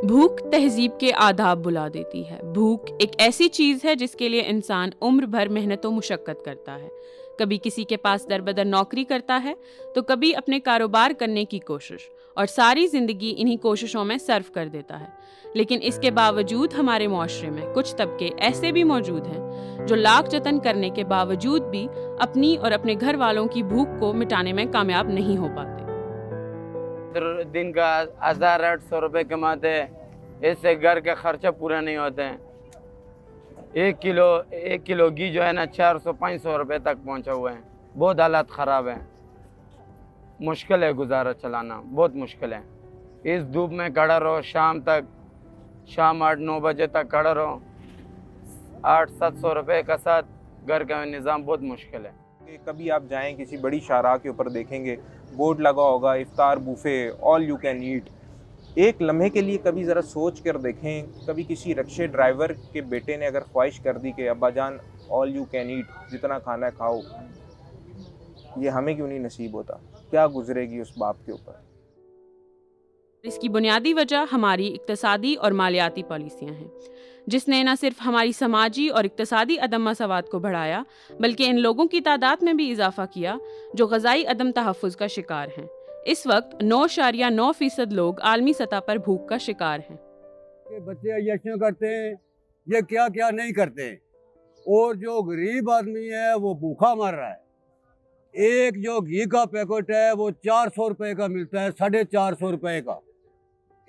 भूख तहजीब के आदाब बुला देती है। भूख एक ऐसी चीज़ है जिसके लिए इंसान उम्र भर मेहनत व मुशक्क़त करता है। कभी किसी के पास दरबदर नौकरी करता है तो कभी अपने कारोबार करने की कोशिश, और सारी ज़िंदगी इन्हीं कोशिशों में सर्व कर देता है। लेकिन इसके बावजूद हमारे माशरे में कुछ तबके ऐसे भी मौजूद हैं जो लाख जतन करने के बावजूद भी अपनी और अपने घर वालों की भूख को मिटाने में कामयाब नहीं हो पाते। दिन का 1800 रुपये कमाते हैं, इससे घर के खर्चे पूरे नहीं होते हैं। एक किलो घी जो है ना 400-500 रुपये तक पहुंचा हुआ है। बहुत हालात ख़राब हैं, मुश्किल है गुजारा चलाना, बहुत मुश्किल है। इस धूप में खड़ा रहो शाम 8-9 बजे तक खड़ा रहो, 800-700 रुपये का साथ घर का निज़ाम बहुत मुश्किल है। कभी आप जाएं किसी बड़ी शाहराह के ऊपर देखेंगे बोर्ड लगा होगा iftar buffet all you can eat. एक लम्हे के लिए कभी ज़रा सोच कर देखें, कभी किसी रिक्शे ड्राइवर के बेटे ने अगर ख्वाहिश कर दी कि अब्बा जान ऑल यू कैन ईट, जितना खाना है खाओ, ये हमें क्यों नहीं नसीब होता? क्या गुजरेगी उस बाप के ऊपर? इसकी बुनियादी वजह हमारी इक्तसादी और मालियाती पॉलिसियाँ हैं, जिसने न सिर्फ हमारी समाजी और इक्तसादी अदम मसावात को बढ़ाया, बल्कि इन लोगों की तादाद में भी इजाफा किया जो ग़ज़ाई अदम तहफ़्फ़ुज़ का शिकार हैं। इस वक्त 9.9% लोग आलमी सतह पर भूख का शिकार हैं। बच्चे अय्याशियाँ करते हैं, ये क्या क्या नहीं करते, और जो गरीब आदमी है वो भूखा मर रहा है। एक जो घी का पैकेट है वो 400 रुपये का मिलता है, 450 रुपये का।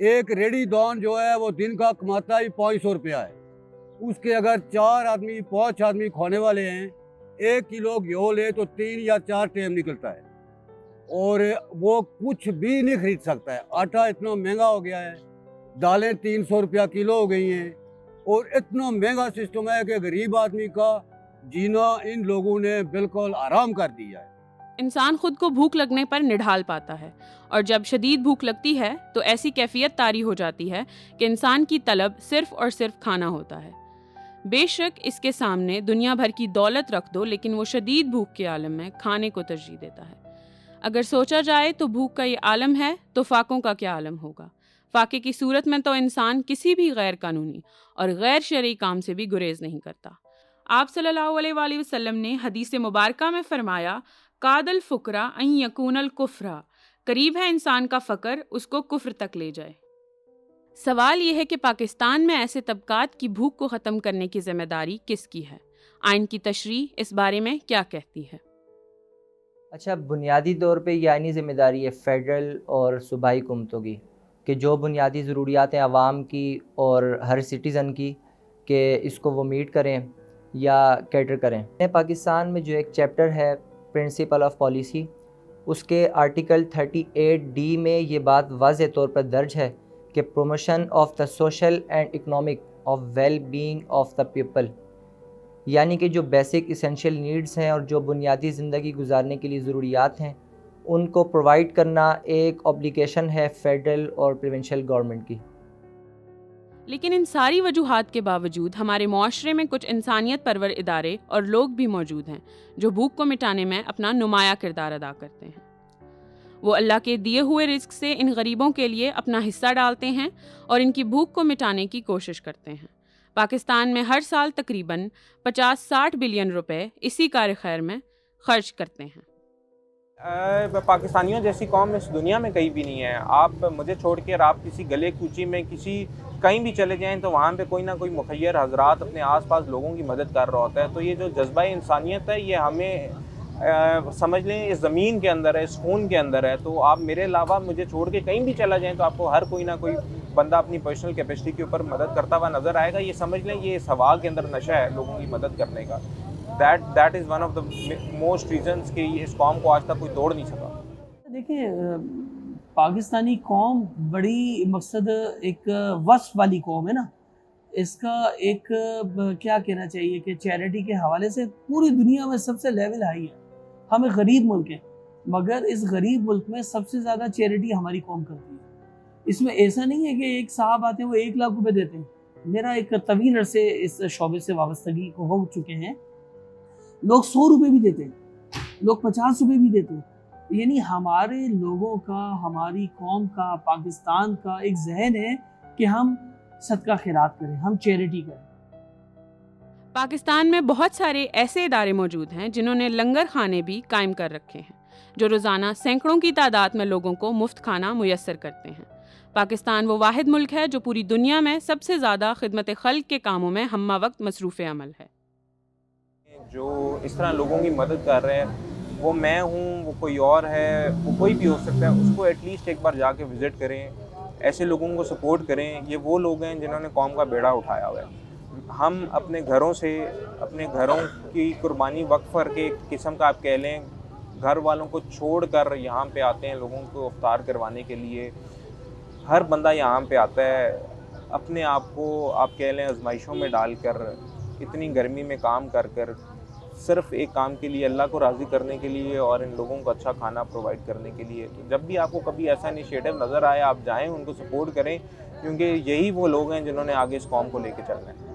एक रेडी दौन जो है वो दिन का कमाता ही 500 रुपया है। उसके अगर 5 आदमी खाने वाले हैं, 1 किलो घी ले तो 3 या 4 टेम निकलता है, और वो कुछ भी नहीं खरीद सकता है। आटा इतना महंगा हो गया है, दालें 300 रुपया किलो हो गई हैं, और इतना महंगा सिस्टम है कि गरीब आदमी का जीना इन लोगों ने बिल्कुल आराम कर दिया है। इंसान खुद को भूख लगने पर निढाल पाता है, और जब शदीद भूख लगती है तो ऐसी कैफियत तारी हो जाती है कि इंसान की तलब सिर्फ और सिर्फ खाना होता है। बेशक इसके सामने दुनिया भर की दौलत रख दो, लेकिन वो शदीद भूख के आलम में खाने को तरजीह देता है। अगर सोचा जाए तो भूख का ये आलम है तो फाकों का क्या आलम होगा। फाके की सूरत में तो इंसान किसी भी गैर कानूनी और गैर शरई काम से भी गुरेज नहीं करता। आप सल्लल्लाहु अलैहि वसल्लम ने हदीस मुबारका में फरमाया, कादल फुकरा अन यकूनल कुफ्रा, करीब है इंसान का फ़क्र उसको कुफ्र तक ले जाए। सवाल यह है कि पाकिस्तान में ऐसे तबकात की भूख को ख़त्म करने की ज़िम्मेदारी किसकी है? आइन की तशरीह इस बारे में क्या कहती है? अच्छा, बुनियादी तौर पे ये आइनी ज़िम्मेदारी है फ़ेडरल और सूबाई हुकूमतों की कि जो बुनियादी ज़रूरियात हैं आवाम की और हर सिटीज़न की, कि इसको वो मीट करें या कैटर करें। पाकिस्तान में जो एक चैप्टर है प्रिंसिपल ऑफ पॉलिसी, उसके आर्टिकल 38D में ये बात वाज़ेह तौर पर दर्ज है कि promotion of the social and economic of well being of the people, यानी कि जो बेसिक इसेंशियल नीड्स हैं और जो बुनियादी ज़िंदगी गुजारने के लिए ज़रूरियात हैं, उनको प्रोवाइड करना एक ऑब्लिगेशन है फेडरल और प्रोविंशियल गवर्नमेंट की। लेकिन इन सारी वजूहात के बावजूद हमारे माशरे में कुछ इंसानियत परवर इदारे और लोग भी मौजूद हैं जो भूख को मिटाने में अपना नुमाया किरदार अदा करते हैं। वो अल्लाह के दिए हुए रिज़्क से इन गरीबों के लिए अपना हिस्सा डालते हैं और इनकी भूख को मिटाने की कोशिश करते हैं। पाकिस्तान में हर साल तकरीबन 50-60 बिलियन रुपए इसी कार्य खैर में खर्च करते हैं। पाकिस्तानियों जैसी कौम इस दुनिया में कहीं भी नहीं है। आप मुझे छोड़ कर आप किसी गले कूची में कहीं भी चले जाएं तो वहाँ पे कोई ना कोई मुखय्यर हजरात अपने आसपास लोगों की मदद कर रहा होता है। तो ये जो जज्बा इंसानियत है, ये हमें समझ लें इस ज़मीन के अंदर है, इस खून के अंदर है। तो आप मेरे अलावा मुझे छोड़ के कहीं भी चला जाएं तो आपको हर कोई ना कोई बंदा अपनी पर्सनल कैपेसिटी के ऊपर मदद करता हुआ नज़र आएगा। ये समझ लें ये इस हवा के अंदर नशा है लोगों की मदद करने का। That is one of the most reasons कि इस कौम को आज तक कोई तोड़ नहीं सका। देखिए, पाकिस्तानी कौम बड़ी मकसद एक वस्फ वाली कौम है ना। इसका एक क्या कहना चाहिए कि चैरिटी के हवाले से पूरी दुनिया में सबसे लेवल हाई है। हम एक गरीब मुल्क हैं, मगर इस गरीब मुल्क में सबसे ज़्यादा चैरिटी हमारी कौम करती है। इसमें ऐसा नहीं है कि एक साहब आते हैं वो 1 लाख रुपए देते हैं। मेरा एक तवील अरसे इस शोबे से वाबस्तगी को हो चुके हैं। लोग 100 रुपये भी देते हैं, लोग 50 रुपये भी देते हैं। यानी हमारे लोगों का, हमारी कौम का, पाकिस्तान का एक जहन है کہ ہم صدقہ خیرات کریں, ہم چیریٹی کریں. پاکستان میں بہت سارے ایسے ادارے موجود ہیں جنہوں نے لنگر خانے بھی قائم کر رکھے ہیں جو روزانہ سینکڑوں کی تعداد میں لوگوں کو مفت کھانا میسر کرتے ہیں. پاکستان وہ واحد ملک ہے جو پوری دنیا میں سب سے زیادہ خدمت خلق کے کاموں میں ہمہ وقت مصروف عمل ہے. جو اس طرح لوگوں کی مدد کر رہے ہیں, وہ میں ہوں, وہ کوئی اور ہے, وہ کوئی بھی ہو سکتا ہے, اس کو ایٹ لیسٹ ایک بار جا کے وزٹ کریں, ایسے لوگوں کو سپورٹ کریں. یہ وہ لوگ ہیں جنہوں نے قوم کا بیڑا اٹھایا ہوا ہے. ہم اپنے گھروں سے, اپنے گھروں کی قربانی وقف کر کے ایک قسم کا آپ کہہ لیں گھر والوں کو چھوڑ کر یہاں پہ آتے ہیں لوگوں کو افطار کروانے کے لیے. ہر بندہ یہاں پہ آتا ہے اپنے آپ کو آپ کہہ لیں آزمائشوں میں ڈال کر, اتنی گرمی میں کام کر کر, صرف ایک کام کے لیے, اللہ کو راضی کرنے کے لیے اور ان لوگوں کو اچھا کھانا پرووائڈ کرنے کے لیے. تو جب بھی آپ کو کبھی ایسا انیشیٹو نظر آئے آپ جائیں, ان کو سپورٹ کریں, کیونکہ یہی وہ لوگ ہیں جنہوں نے آگے اس قوم کو لے کے چلنا ہے.